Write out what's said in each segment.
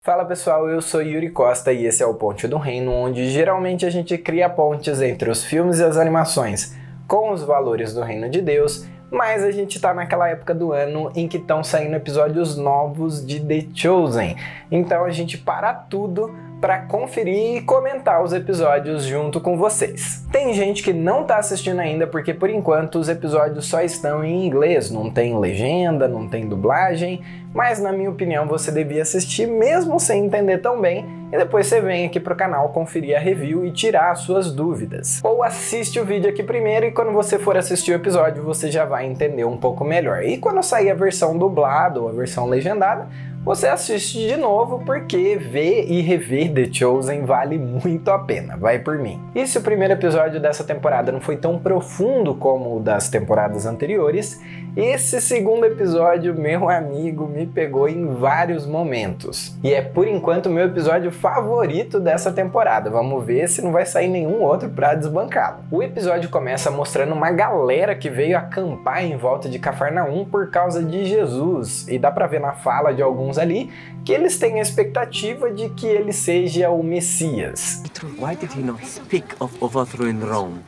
Fala pessoal, eu sou Yuri Costa e esse é o Ponte do Reino, onde geralmente a gente cria pontes entre os filmes e as animações com os valores do Reino de Deus, mas a gente tá naquela época do ano em que estão saindo episódios novos de The Chosen, então a gente para tudo para conferir e comentar os episódios junto com vocês. Tem gente que não tá assistindo ainda porque por enquanto os episódios só estão em inglês, não tem legenda, não tem dublagem, mas na minha opinião você devia assistir mesmo sem entender tão bem e depois você vem aqui pro canal conferir a review e tirar as suas dúvidas. Ou assiste o vídeo aqui primeiro e quando você for assistir o episódio você já vai entender um pouco melhor. E quando sair a versão dublada ou a versão legendada, você assiste de novo porque ver e rever The Chosen vale muito a pena, vai por mim. E se o primeiro episódio dessa temporada não foi tão profundo como o das temporadas anteriores, esse segundo episódio, meu amigo, me pegou em vários momentos. E é por enquanto o meu episódio favorito dessa temporada, vamos ver se não vai sair nenhum outro pra desbancá-lo. O episódio começa mostrando uma galera que veio acampar em volta de Cafarnaum por causa de Jesus, e dá pra ver na fala de alguns ali que eles têm a expectativa de que ele seja o Messias. Why did he not speak of overthrowing Rome?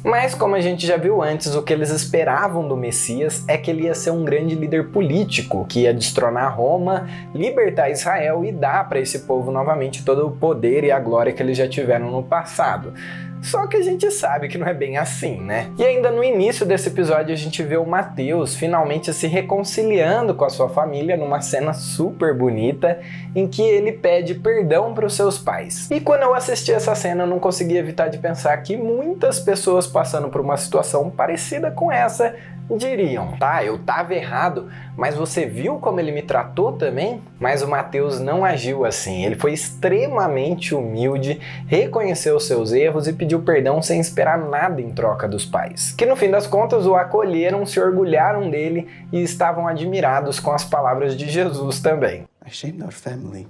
Mas como a gente já viu antes, o que eles esperavam do Messias é que ele ia ser um grande líder político, que ia destronar Roma, libertar Israel e dar para esse povo novamente todo o poder e a glória que eles já tiveram no passado. Só que a gente sabe que não é bem assim, né? E ainda no início desse episódio a gente vê o Mateus finalmente se reconciliando com a sua família numa cena super bonita em que ele pede perdão para os seus pais. E quando eu assisti essa cena eu não consegui evitar de pensar que muitas pessoas passando por uma situação parecida com essa diriam, tá, eu tava errado, mas você viu como ele me tratou também? Mas o Mateus não agiu assim, ele foi extremamente humilde, reconheceu os seus erros e pediu perdão sem esperar nada em troca dos pais, que no fim das contas o acolheram, se orgulharam dele e estavam admirados com as palavras de Jesus também. I shamed our family.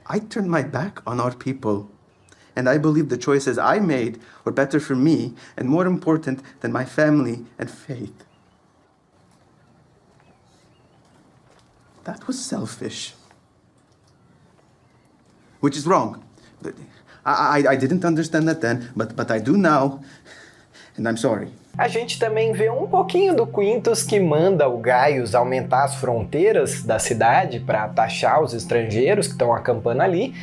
I turned my back on our people. And I believe the choices I made were better for me and more important than my family and faith. That was selfish. Which is wrong. I didn't understand that then, but I do now, and I'm sorry. A gente também vê um pouquinho do Quintus que manda o Gaius aumentar as fronteiras da cidade para taxar os estrangeiros que estão acampando ali,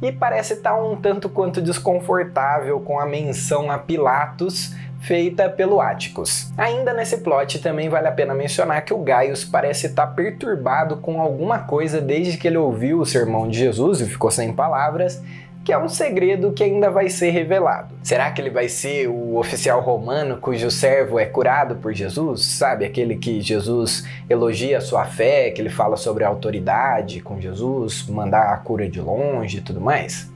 e parece estar um tanto quanto desconfortável com a menção a Pilatos feita pelo Atticus. Ainda nesse plot também vale a pena mencionar que o Gaius parece estar perturbado com alguma coisa desde que ele ouviu o sermão de Jesus e ficou sem palavras, que é um segredo que ainda vai ser revelado. Será que ele vai ser o oficial romano cujo servo é curado por Jesus? Sabe, aquele que Jesus elogia a sua fé, que ele fala sobre a autoridade com Jesus, mandar a cura de longe e tudo mais?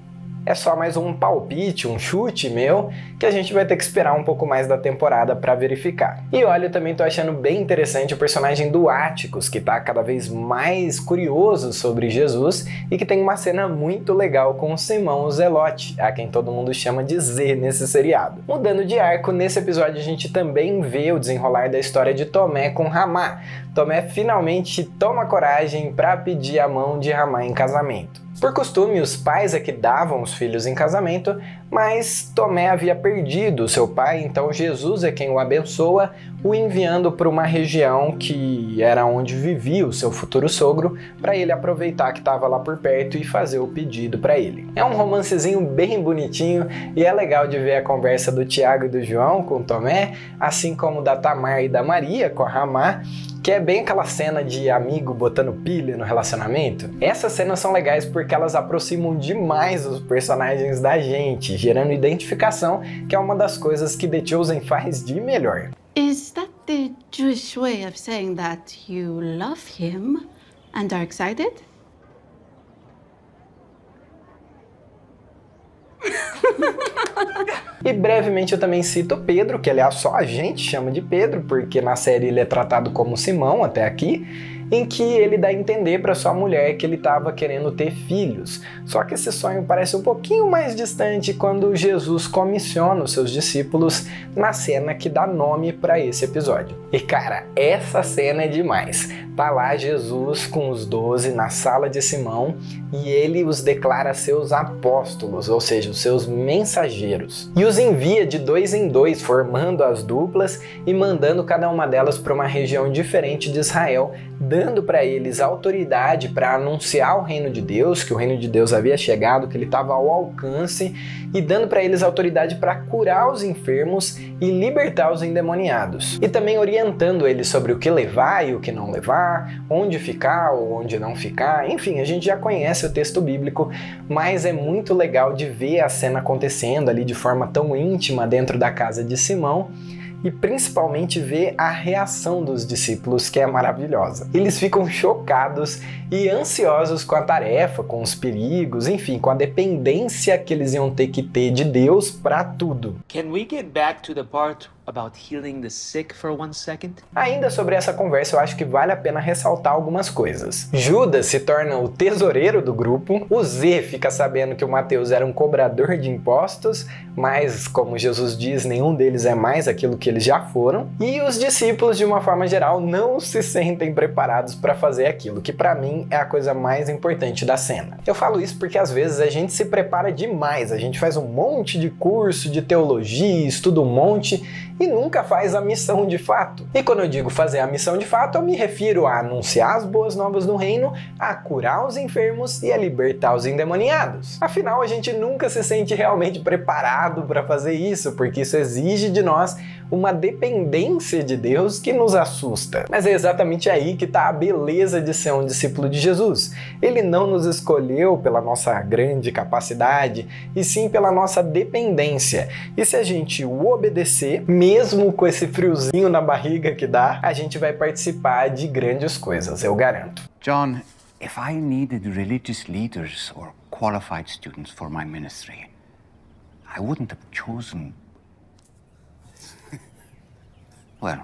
É só mais um palpite, um chute meu, que a gente vai ter que esperar um pouco mais da temporada para verificar. E olha, eu também tô achando bem interessante o personagem do Atticus, que tá cada vez mais curioso sobre Jesus e que tem uma cena muito legal com o Simão o Zelote, a quem todo mundo chama de Z nesse seriado. Mudando de arco, nesse episódio a gente também vê o desenrolar da história de Tomé com Ramá. Tomé finalmente toma coragem para pedir a mão de Ramá em casamento. Por costume, os pais é que davam os filhos em casamento, mas Tomé havia perdido seu pai, então Jesus é quem o abençoa, o enviando para uma região que era onde vivia o seu futuro sogro, para ele aproveitar que estava lá por perto e fazer o pedido para ele. É um romancezinho bem bonitinho e é legal de ver a conversa do Tiago e do João com Tomé, assim como da Tamar e da Maria com a Ramá, que é bem aquela cena de amigo botando pilha no relacionamento. Essas cenas são legais porque elas aproximam demais os personagens da gente, gerando identificação, que é uma das coisas que The Chosen faz de melhor. Is that the Jewish way of saying that you love him and are excited? E brevemente eu também cito Pedro, que aliás só a gente chama de Pedro, porque na série ele é tratado como Simão até aqui, em que ele dá a entender para sua mulher que ele estava querendo ter filhos. Só que esse sonho parece um pouquinho mais distante quando Jesus comissiona os seus discípulos na cena que dá nome para esse episódio. E cara, essa cena é demais. Tá lá Jesus com os 12 na sala de Simão e ele os declara seus apóstolos, ou seja, os seus mensageiros. E os envia de 2 em 2, formando as duplas e mandando cada uma delas para uma região diferente de Israel, dando para eles autoridade para anunciar o reino de Deus, que o reino de Deus havia chegado, que ele estava ao alcance, e dando para eles autoridade para curar os enfermos e libertar os endemoniados. E também orientando eles sobre o que levar e o que não levar, onde ficar ou onde não ficar. Enfim, a gente já conhece o texto bíblico, mas é muito legal de ver a cena acontecendo ali de forma tão íntima dentro da casa de Simão, e principalmente ver a reação dos discípulos, que é maravilhosa. Eles ficam chocados e ansiosos com a tarefa, com os perigos, enfim, com a dependência que eles iam ter que ter de Deus para tudo. Can we get back to the part about healing the sick for 1 second? Ainda sobre essa conversa, eu acho que vale a pena ressaltar algumas coisas. Judas se torna o tesoureiro do grupo, o Zé fica sabendo que o Mateus era um cobrador de impostos, mas, como Jesus diz, nenhum deles é mais aquilo que eles já foram, e os discípulos, de uma forma geral, não se sentem preparados para fazer aquilo, que para mim é a coisa mais importante da cena. Eu falo isso porque às vezes a gente se prepara demais, a gente faz um monte de curso de teologia, estuda um monte e nunca faz a missão de fato. E quando eu digo fazer a missão de fato, eu me refiro a anunciar as boas novas do reino, a curar os enfermos e a libertar os endemoniados. Afinal, a gente nunca se sente realmente preparado para fazer isso, porque isso exige de nós uma dependência de Deus que nos assusta. Mas é exatamente aí que está a beleza de ser um discípulo de Jesus. Ele não nos escolheu pela nossa grande capacidade, e sim pela nossa dependência. E se a gente o obedecer, mesmo com esse friozinho na barriga que dá, a gente vai participar de grandes coisas, eu garanto. John, if I needed religious leaders or qualified students for my ministry, I wouldn't have chosen... Well,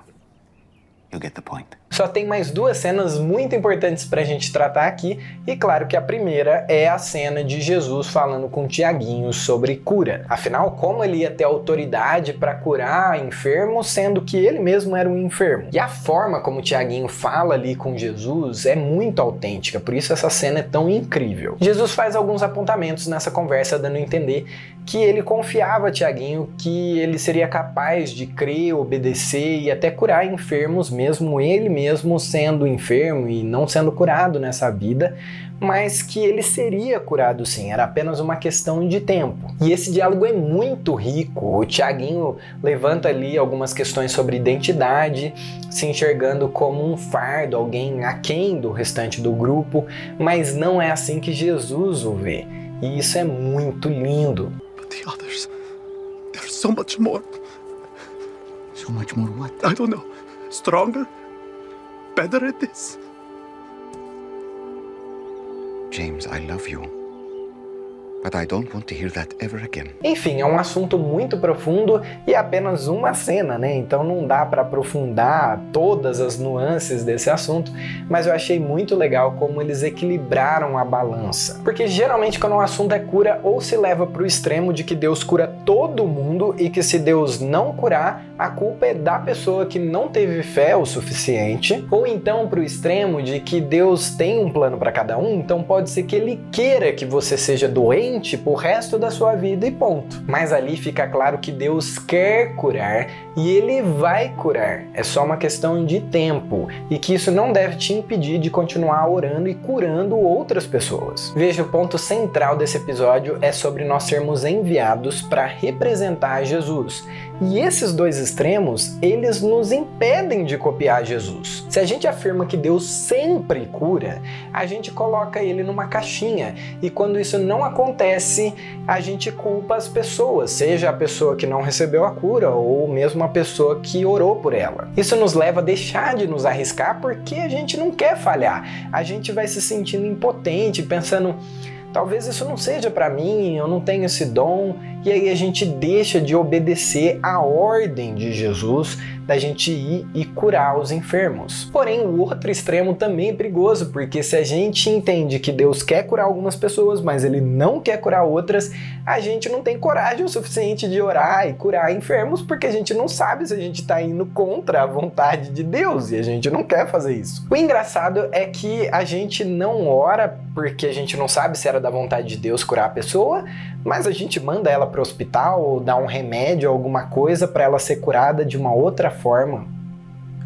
you get the point. Só tem mais 2 cenas muito importantes pra gente tratar aqui, e claro que a primeira é a cena de Jesus falando com Tiaguinho sobre cura. Afinal, como ele ia ter autoridade para curar enfermos, sendo que ele mesmo era um enfermo? E a forma como Tiaguinho fala ali com Jesus é muito autêntica, por isso essa cena é tão incrível. Jesus faz alguns apontamentos nessa conversa, dando a entender que ele confiava a Tiaguinho que ele seria capaz de crer, obedecer e até curar enfermos, mesmo ele mesmo sendo enfermo e não sendo curado nessa vida, mas que ele seria curado sim, era apenas uma questão de tempo. E esse diálogo é muito rico. O Tiaguinho levanta ali algumas questões sobre identidade, se enxergando como um fardo, alguém aquém do restante do grupo, mas não é assim que Jesus o vê. E isso é muito lindo. But the others, they're so much more. So much more what? I don't know. Stronger? Better at this? James, I love you. But I don't want to hear that ever again. Enfim, é um assunto muito profundo e é apenas uma cena, né? Então não dá para aprofundar todas as nuances desse assunto, mas eu achei muito legal como eles equilibraram a balança. Porque geralmente quando um assunto é cura, ou se leva para o extremo de que Deus cura todo mundo e que se Deus não curar, a culpa é da pessoa que não teve fé o suficiente, ou então para o extremo de que Deus tem um plano para cada um, então pode ser que Ele queira que você seja doente pro resto da sua vida e ponto. Mas ali fica claro que Deus quer curar e Ele vai curar. É só uma questão de tempo e que isso não deve te impedir de continuar orando e curando outras pessoas. Veja, o ponto central desse episódio é sobre nós sermos enviados para representar Jesus. E esses 2 extremos, eles nos impedem de copiar Jesus. Se a gente afirma que Deus sempre cura, a gente coloca Ele numa caixinha. E quando isso não acontece, a gente culpa as pessoas, seja a pessoa que não recebeu a cura ou mesmo a pessoa que orou por ela. Isso nos leva a deixar de nos arriscar porque a gente não quer falhar. A gente vai se sentindo impotente, pensando... Talvez isso não seja para mim, eu não tenho esse dom, e aí a gente deixa de obedecer a ordem de Jesus da gente ir e curar os enfermos. Porém, o outro extremo também é perigoso, porque se a gente entende que Deus quer curar algumas pessoas, mas Ele não quer curar outras, a gente não tem coragem o suficiente de orar e curar enfermos, porque a gente não sabe se a gente está indo contra a vontade de Deus, e a gente não quer fazer isso. O engraçado é que a gente não ora porque a gente não sabe se era da vontade de Deus curar a pessoa, mas a gente manda ela para o hospital ou dá um remédio, alguma coisa para ela ser curada de uma outra forma,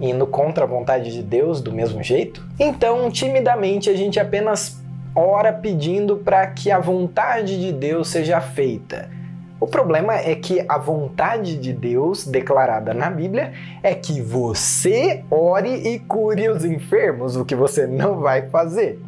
indo contra a vontade de Deus do mesmo jeito. Então, timidamente, a gente apenas ora pedindo para que a vontade de Deus seja feita. O problema é que a vontade de Deus, declarada na Bíblia, é que você ore e cure os enfermos, o que você não vai fazer.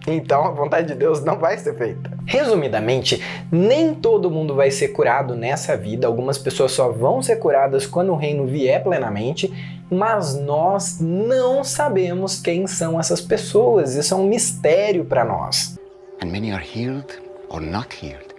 Então a vontade de Deus não vai ser feita. Resumidamente, nem todo mundo vai ser curado nessa vida, algumas pessoas só vão ser curadas quando o reino vier plenamente, mas nós não sabemos quem são essas pessoas, isso é um mistério para nós. And many are healed or not healed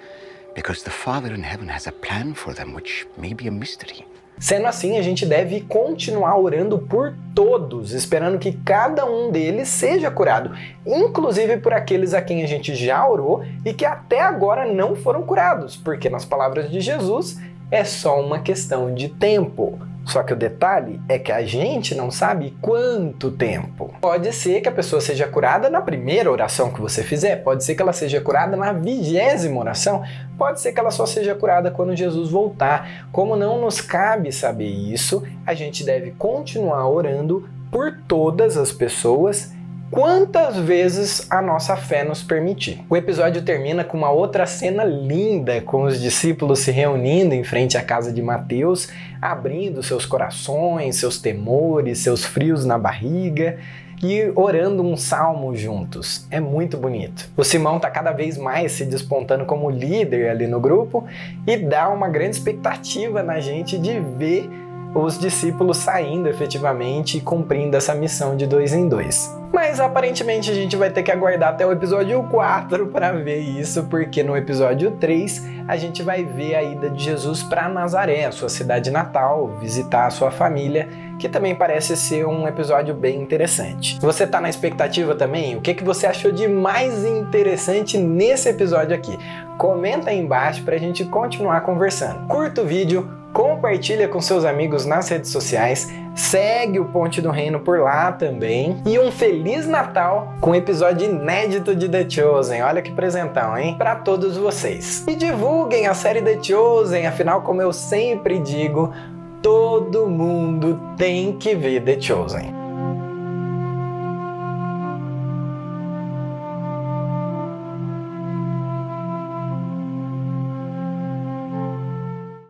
because the Father in heaven has a plan for them which may be a mystery. Sendo assim, a gente deve continuar orando por todos, esperando que cada um deles seja curado, inclusive por aqueles a quem a gente já orou e que até agora não foram curados, porque nas palavras de Jesus é só uma questão de tempo. Só que o detalhe é que a gente não sabe quanto tempo. Pode ser que a pessoa seja curada na primeira oração que você fizer, pode ser que ela seja curada na 20ª oração, pode ser que ela só seja curada quando Jesus voltar. Como não nos cabe saber isso, a gente deve continuar orando por todas as pessoas, quantas vezes a nossa fé nos permitir. O episódio termina com uma outra cena linda, com os discípulos se reunindo em frente à casa de Mateus, abrindo seus corações, seus temores, seus frios na barriga e orando um salmo juntos. É muito bonito. O Simão está cada vez mais se despontando como líder ali no grupo e dá uma grande expectativa na gente de ver os discípulos saindo efetivamente e cumprindo essa missão de 2 em 2. Mas aparentemente a gente vai ter que aguardar até o episódio 4 para ver isso, porque no episódio 3 a gente vai ver a ida de Jesus para Nazaré, a sua cidade natal, visitar a sua família, que também parece ser um episódio bem interessante. Você tá na expectativa também? O que você achou de mais interessante nesse episódio aqui? Comenta aí embaixo pra gente continuar conversando. Curta o vídeo, compartilha com seus amigos nas redes sociais, segue o Ponte do Reino por lá também. E um Feliz Natal com episódio inédito de The Chosen. Olha que presentão, hein? Para todos vocês. E divulguem a série The Chosen, afinal, como eu sempre digo, todo mundo tem que ver The Chosen.